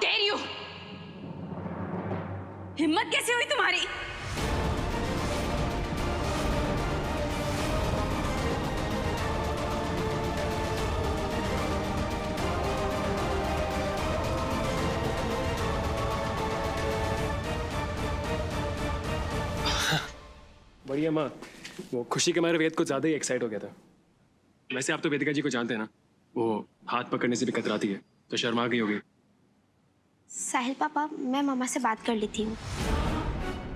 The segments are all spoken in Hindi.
Dare you! हिम्मत कैसे हुई तुम्हारी? बढ़िया माँ, वो खुशी के मारे वेद कुछ ज्यादा ही एक्साइट हो गया था। वैसे आप तो वेदिका जी को जानते हैं ना, वो हाथ पकड़ने से भी कतराती है, तो शर्मा गई होगी। साहिल पापा, मैं मामा से बात कर ली थी।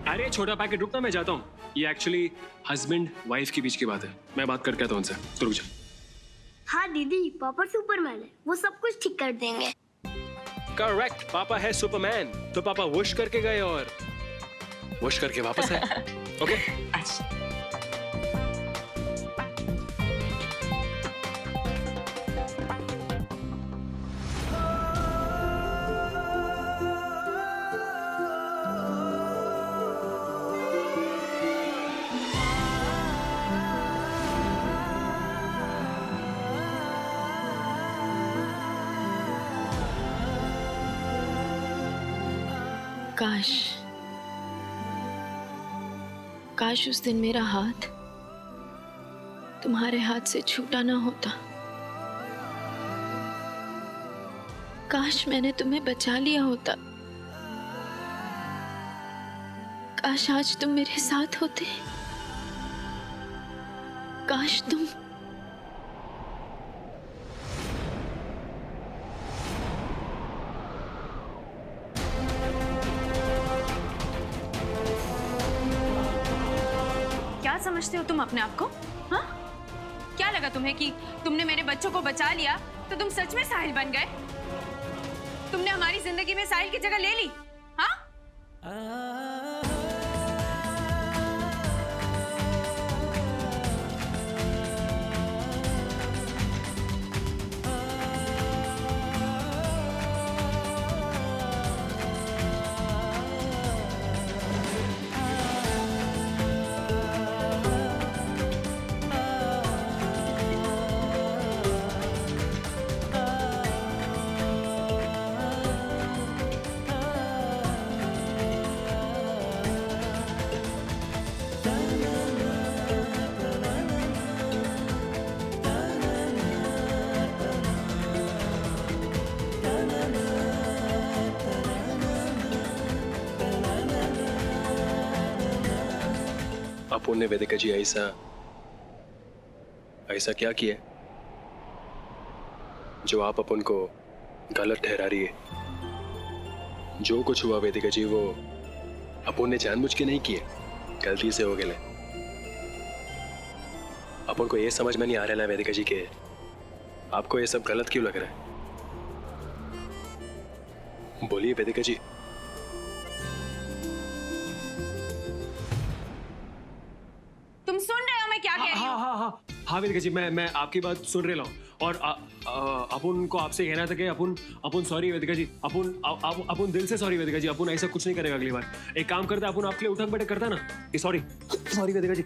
अरे छोटा पैकेट, रुकना, मैं जाता हूँ। ये एक्चुअली हस्बैंड वाइफ के बीच की बात है, मैं बात करके आता हूँ उनसे, तो रुक जा। हाँ दीदी, पापा सुपरमैन है, वो सब कुछ ठीक कर देंगे। करेक्ट, पापा है सुपरमैन, तो पापा वुश करके गए और वुश करके वापस आए। ओके? काश काश उस दिन मेरा हाथ तुम्हारे हाथ से छूटा ना होता। काश मैंने तुम्हें बचा लिया होता। काश आज तुम मेरे साथ होते। काश तुम क्या समझते हो तुम अपने आप को? हाँ? क्या लगा तुम्हें कि तुमने मेरे बच्चों को बचा लिया तो तुम सच में साहिल बन गए? तुमने हमारी जिंदगी में साहिल की जगह ले ली? हाँ? अपुन ने वेदिका जी ऐसा ऐसा क्या किया जो आप अपुन को गलत ठहरा रही है? जो कुछ हुआ वेदिका जी, वो अपुन ने जानबूझ के नहीं किए, गलती से हो गए। अपुन को ये समझ में नहीं आ रहा है वेदिका जी के आपको ये सब गलत क्यों लग रहा है? बोलिए वेदिका जी। तुम सुन रहे हो मैं क्या कह रही हूँ? हाँ वेदिका जी, मैं आपकी बात सुन रहा हूँ और अपुन को आपसे कहना था कि अपुन सॉरी वेदिका जी, अपुन दिल से सॉरी वेदिका जी, अपुन ऐसा कुछ नहीं करेगा अगली बार। एक काम करता, अपुन आपके लिए उठक बैठक करता ना कि सॉरी वेदिका जी,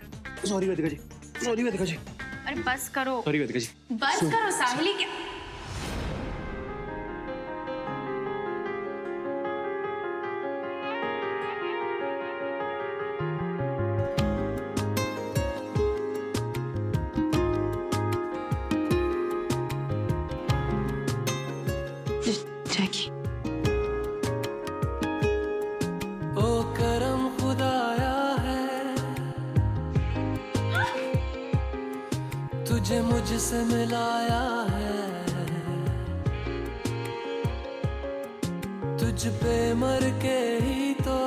सॉरी वेदिका जी, सॉरी वेदिका जी। अरे बस करो, सॉरी वेदिका जी, बस करो साहिल। क्या जैकी, ओ करम खुदाया है, तुझे मुझसे मिलाया है, तुझ पे मर के ही तो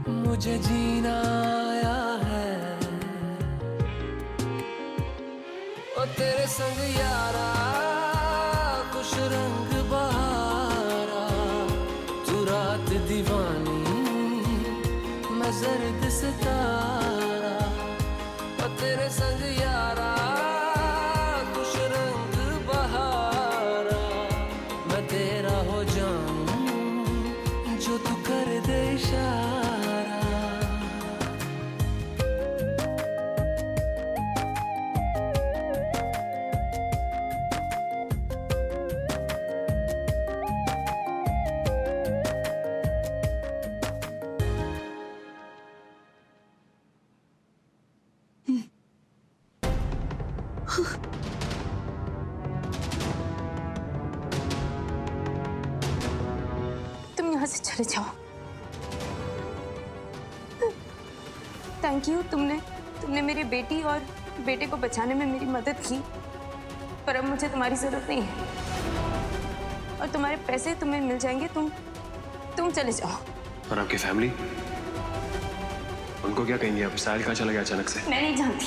मुझे जीना आया है। ओ तेरे संग यारा खुश रंग बहारा, तू रात दीवानी मैं जर्द सितारा। ओ तेरे संग यारा खुश रंग बहारा, मैं तेरा हो जाऊं जो तू कर दे इशारा। तुम यहाँ से चले जाओ। थैंक यू, तुमने मेरी बेटी और बेटे को बचाने में मेरी मदद की, पर अब मुझे तुम्हारी जरूरत नहीं है और तुम्हारे पैसे तुम्हें मिल जाएंगे। तुम चले जाओ। और आपकी फैमिली, उनको क्या कहेंगे आप? साहिल कहाँ चला गया अचानक से? मैं नहीं जानती,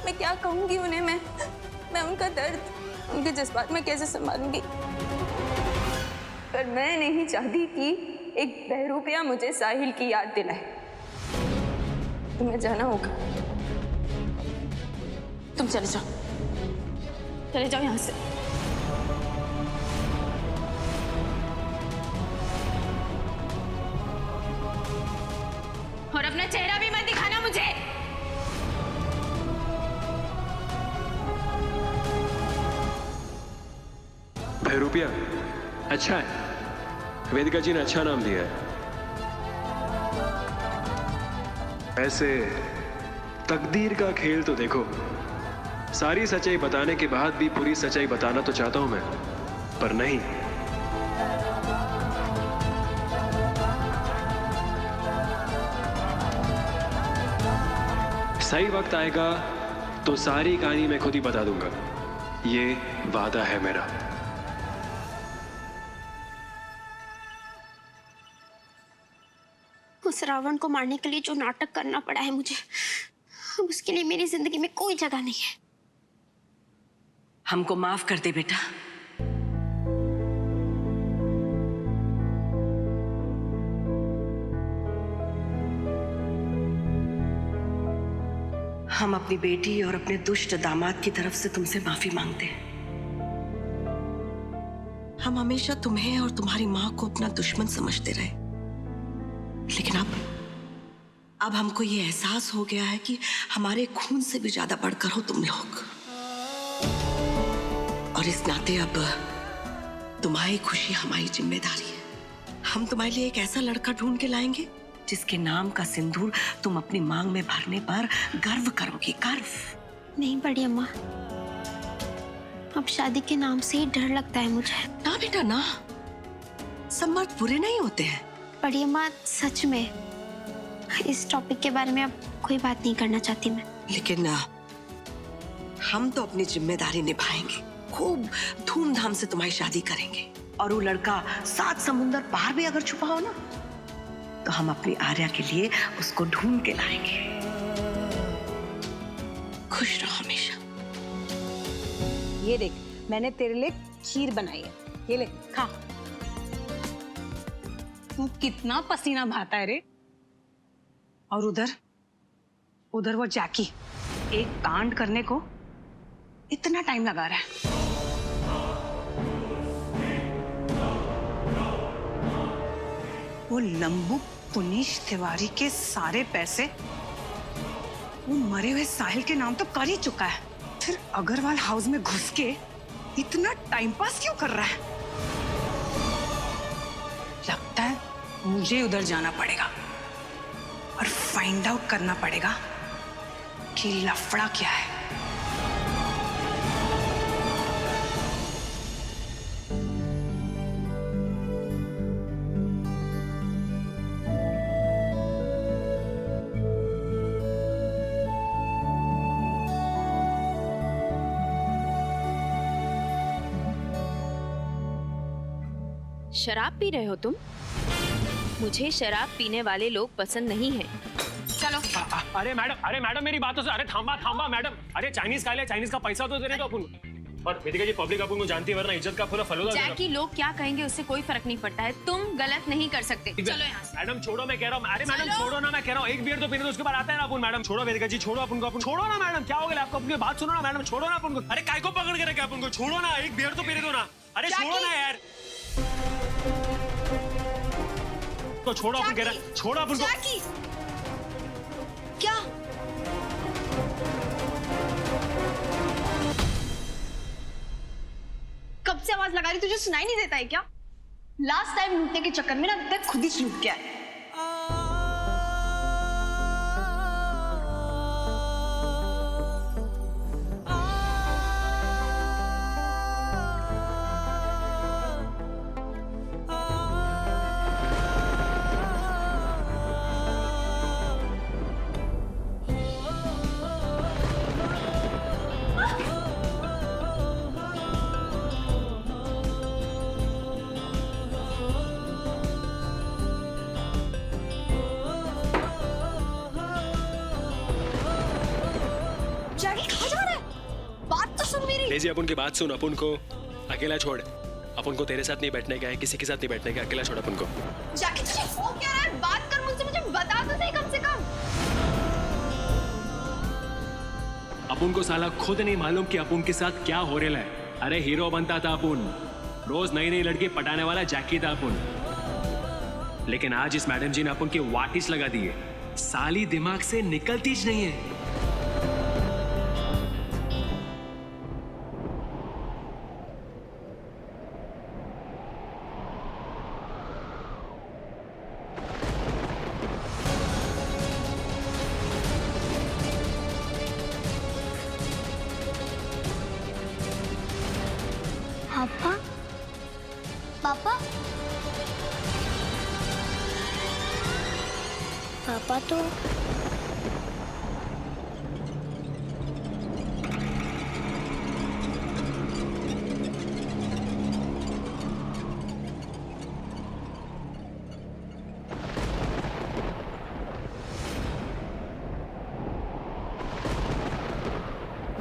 मैं क्या कहूंगी उन्हें। मैं उनका दर्द, उनके जज्बात में कैसे संभालूंगी। पर मैं नहीं चाहती कि एक बहरूपिया मुझे साहिल की याद दिलाए। तुम्हें जाना होगा, तुम चले जाओ यहाँ से। और अपना चेहरा भी मत दिखाना मुझे। बहरूपिया अच्छा है, वेदिका जी ने अच्छा नाम दिया है। ऐसे तकदीर का खेल तो देखो, सारी सच्चाई बताने के बाद भी पूरी सच्चाई बताना तो चाहता हूं मैं, पर नहीं। सही वक्त आएगा तो सारी कहानी मैं खुद ही बता दूंगा, ये वादा है मेरा। उस रावण को मारने के लिए जो नाटक करना पड़ा है मुझे, अब उसके लिए मेरी जिंदगी में कोई जगह नहीं है। हमको माफ कर दे बेटा। हम अपनी बेटी और अपने दुष्ट दामाद की तरफ से तुमसे माफी मांगते हैं। हम हमेशा तुम्हें और तुम्हारी मां को अपना दुश्मन समझते रहे, लेकिन अब हमको ये एहसास हो गया है कि हमारे खून से भी ज्यादा बढ़कर हो तुम लोग, और इस नाते अब तुम्हारी खुशी हमारी जिम्मेदारी है। हम तुम्हारे लिए एक ऐसा लड़का ढूंढ के लाएंगे जिसके नाम का सिंदूर तुम अपनी मांग में भरने पर गर्व करोगी। गर्व नहीं बड़ी अम्मा, अब शादी के नाम से ही डर लगता है मुझे। ना बेटा ना, सब मर्द बुरे नहीं होते हैं। बड़ी अम्मा सच में इस टॉपिक के बारे में अब कोई बात नहीं करना चाहती मैं। लेकिन हम तो अपनी जिम्मेदारी निभाएंगे, खूब धूमधाम से तुम्हारी शादी करेंगे, और वो लड़का 7 समुंदर पार भी अगर छुपा हो ना, तो हम अपनी आर्या के लिए उसको ढूंढ के लाएंगे। खुश रहो हमेशा। ये देख, मैंने तेरे लिए खीर बनाई है, ये ले खा। तू कितना पसीना बहाता है रे। और उधर वो जैकी एक कांड करने को इतना टाइम लगा रहा है। वो लंबू पुनीश तिवारी के सारे पैसे वो मरे हुए साहिल के नाम तो कर ही चुका है, फिर अग्रवाल हाउस में घुस के इतना टाइम पास क्यों कर रहा है? लगता है मुझे उधर जाना पड़ेगा और फाइंड आउट करना पड़ेगा कि लफड़ा क्या है। शराब पी रहे हो तुम? मुझे शराब पीने वाले लोग पसंद नहीं हैं। चलो। अरे मैडम मेरी बातों से, अरे थांबा मैडम। अरे चाइनीज खा लिया, चाइनीज का पैसा तो देने दो अपन। और वेदिका जी, पब्लिक अपन को जानती है, वरना इज्जत का पूरा फलूदा। जैकी, लोग क्या कहेंगे उससे कोई फर्क नहीं पड़ता है। तुम गलत नहीं कर सकते। चलो यहाँ से। मैडम छोड़ो, मैं कह रहा हूँ। अरे मैडम छोड़ो ना, मैं कह रहा हूँ एक बियर तो पीने दो, उसके बाद आता है ना अपन। मैडम छोड़ो, वेदिका जी छोड़ो अपन को, अपन छोड़ो ना मैडम। क्या हो गया आपको? अपनी बात सुनो ना मैडम, छोड़ो ना अपन को। अरे काय को पकड़ के रखे अपन को? छोड़ो ना, एक बियर तो पीने दो ना। अरे छोड़ो ना यार, तो छोड़ो अपन, कह रहा छोड़ो अपन को। क्या? कब से आवाज लगा रही, तुझे सुनाई नहीं देता है क्या? लास्ट टाइम लूटने के चक्कर में ना अब तक खुद ही लूट गया है। डेजी अपन की बात सुन, अपन को अकेला छोड़। अपन को तेरे साथ नहीं बैठने का है, किसी के साथ नहीं बैठने का, अकेला छोड़ अपन को। जैकी तुझे हो क्या रहा है? बात कर मुझसे, मुझे बता तो सही कम से कम। अपन को साला खुद नहीं मालूम कि अपन के साथ क्या हो रहा है। अरे हीरो बनता था अपन, रोज नई नई लड़की पटाने वाला जैकी था अपन। लेकिन आज इस मैडम जी ने अपन की वाटिस लगा दी है, साली दिमाग से निकलती ज नहीं है। पापा पापा पापा तो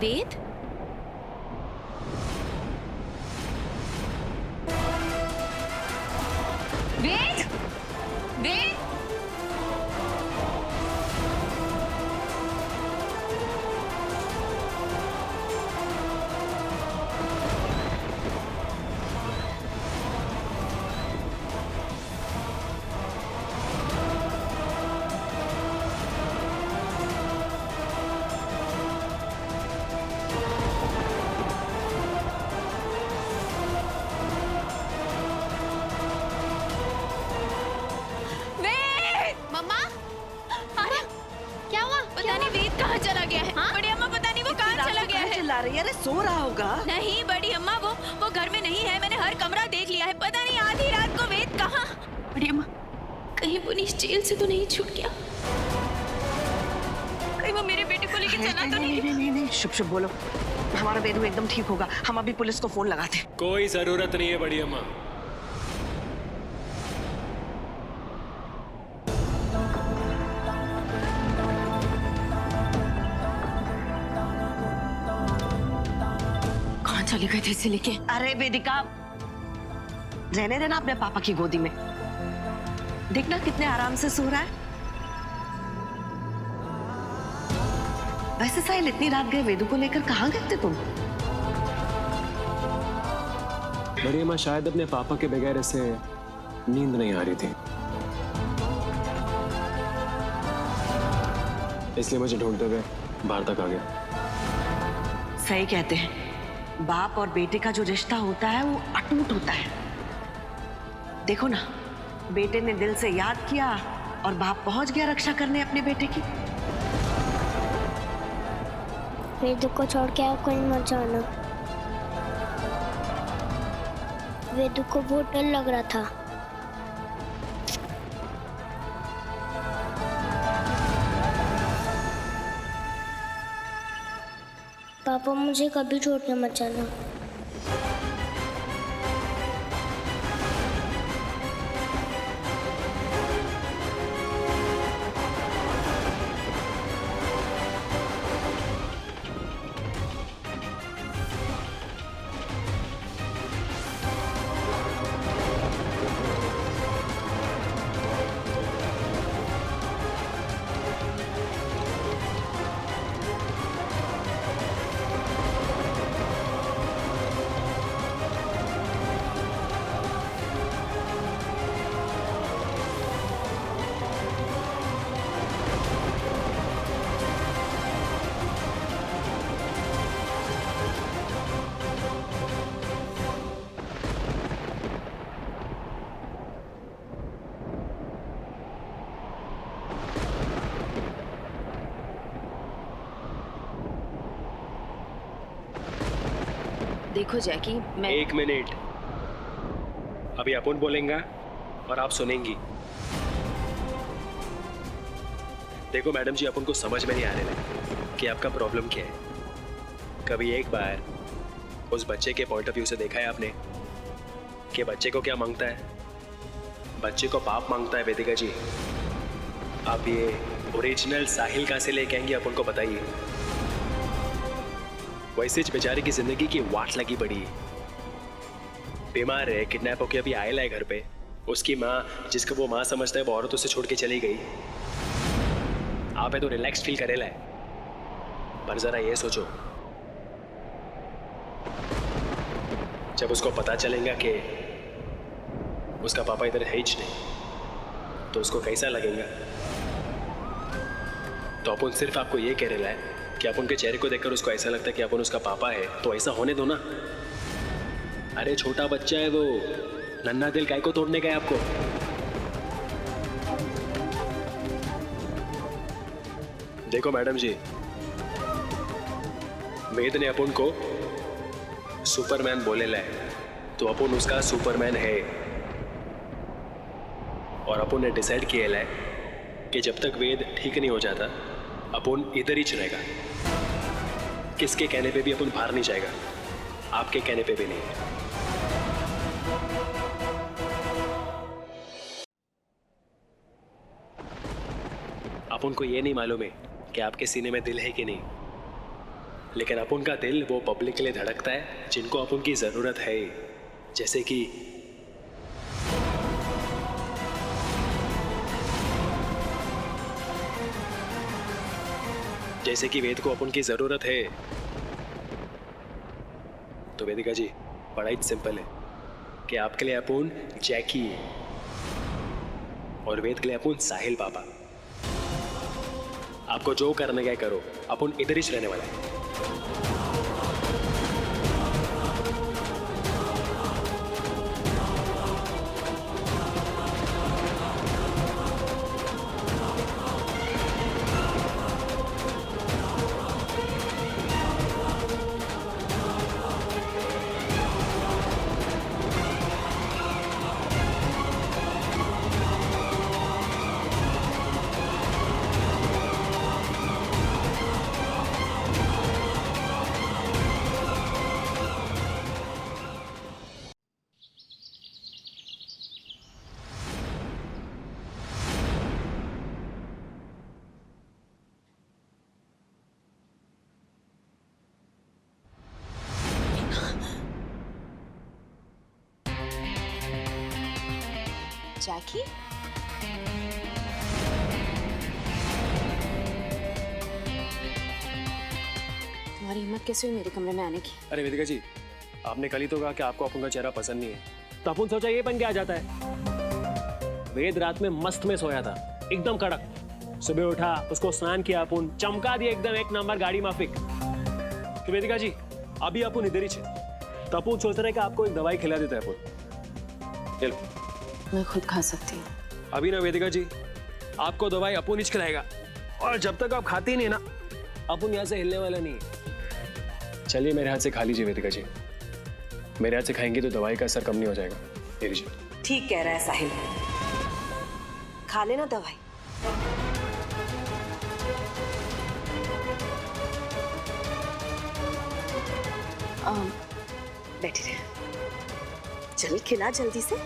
वेद, वेद, वेद, मम्मा अरे क्या हुआ? पता नहीं वेद कहाँ चला गया है। बड़ी अम्मा पता नहीं वो कहाँ चला गया है। चिल्ला रही है? अरे सो रहा होगा। नहीं बड़ी अम्मा, वो घर में नहीं है। मैंने हर कमरा देख लिया है। पता नहीं आधी रात को वेद कहाँ। बड़ी अम्मा, कहीं पुलिस जेल से तो नहीं छूट गया? कहीं वो मेरे बेटे को लेके चला तो नहीं? नहीं, शुभ शुभ बोलो। हमारा वेदू एकदम ठीक होगा। हम अभी पुलिस को फोन लगाते हैं। कोई जरूरत नहीं है बड़ी अम्मा। कहाँ चले गए थे इसे लेके? अरे वेदिका, रहने देना अपने पापा की गोदी में। देखना कितने आराम से सो रहा है। वैसे साहिल, इतनी रात गए वेदू को लेकर कहाँ गए थे तुम? बड़ी अम्मा, शायद अपने पापा के बगैर ऐसे नींद नहीं आ रही थी, इसलिए मुझे ढूंढते हुए बाहर तक आ गया। सही कहते हैं, बाप और बेटे का जो रिश्ता होता है वो अटूट होता है। देखो ना, बेटे ने दिल से याद किया और बाप पहुंच गया रक्षा करने अपने बेटे की। वेदू को छोड़ के आप कहीं मत जाना। वेदू को बहुत डर लग रहा था। पापा मुझे कभी छोड़ के मत जाना। देखो जैकी, मैं एक मिनट, अभी अपन बोलेंगे और आप सुनेंगी। देखो मैडम जी, अपन को समझ में नहीं आ रहा है कि आपका प्रॉब्लम क्या है। कभी एक बार उस बच्चे के पॉइंट ऑफ व्यू से देखा है आपने कि बच्चे को क्या मांगता है? बच्चे को पाप मांगता है वेदिका जी। आप ये ओरिजिनल साहिल कहाँ से लेके आएंगे अपन को बताइए। वैसे बेचारे की जिंदगी की वाट लगी पड़ी, बीमार है, किडनैप होके अभी आयल है घर पे। उसकी माँ, जिसको वो माँ समझता है, वो औरत उसे छोड़ के चली गई। आप है तो रिलैक्स फील करेला है, पर जरा ये सोचो, जब उसको पता चलेगा कि उसका पापा इधर है ही नहीं, तो उसको कैसा लगेगा। तो अपन सिर्फ आपको ये कह रहा है कि अपन के चेहरे को देखकर उसको ऐसा लगता है कि अपन उसका पापा है, तो ऐसा होने दो ना। अरे छोटा बच्चा है वो, नन्हा दिल काय को तोड़ने का है आपको। देखो मैडम जी, वेद ने अपन को सुपरमैन बोलेला है, तो अपन उसका सुपरमैन है। और अपन ने डिसाइड किया है कि जब तक वेद ठीक नहीं हो जाता, अपन इधर ही रहेगा। किसके कहने पे भी अपन बाहर नहीं जाएगा, आपके कहने पे भी नहीं। अपन को ये नहीं मालूम है कि आपके सीने में दिल है कि नहीं, लेकिन अपन का दिल वो पब्लिक के लिए धड़कता है जिनको अपन की जरूरत है। जैसे कि वेद को अपन की जरूरत है। तो वेदिका जी, बड़ा ही सिंपल है कि आपके लिए अपन जैकी और वेद के लिए अपन साहिल पापा। आपको जो करने का करो, अपन इधर ही रहने वाला है। जैकी? तुम्हारी हिम्मत कैसे हुई मेरे कमरे में आने की? अरे वेदिका जी, आपने कल ही तो कहा कि आपको अपन का चेहरा पसंद नहीं है, तो अपन सोचा ये बन के आ जाता है। वेद रात में मस्त में सोया था, एकदम कड़क। सुबह उठा, उसको स्नान किया, अपन चमका दिया एकदम एक नंबर गाड़ी माफिक। तो वेदिका जी, अभी अपन इधर ही छे, तो अपन सोच रहे कि आपको एक दवाई खिला देता है अपन। चलो, मैं खुद खा सकती हूँ। अभी ना वेदिका जी, आपको दवाई अपन ही खिलाएगा, और जब तक आप खाती नहीं ना, अपन यहाँ से हिलने वाला नहीं है। चलिए मेरे हाथ से खा लीजिए वेदिका जी, मेरे हाथ से खाएंगे तो दवाई का असर कम नहीं हो जाएगा। ले लीजिए। ठीक कह रहा है साहिल, खा लेना दवाई। बैठी रहे, चल खिला जल्दी से।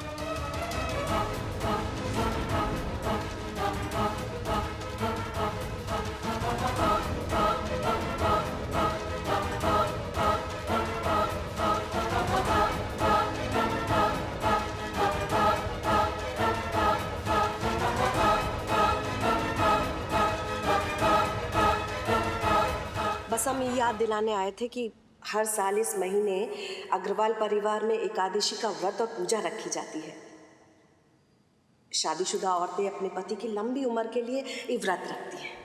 बस हम ये याद दिलाने आए थे कि हर साल इस महीने अग्रवाल परिवार में एकादशी का व्रत और पूजा रखी जाती है। शादीशुदा औरतें अपने पति की लंबी उम्र के लिए ये व्रत रखती हैं।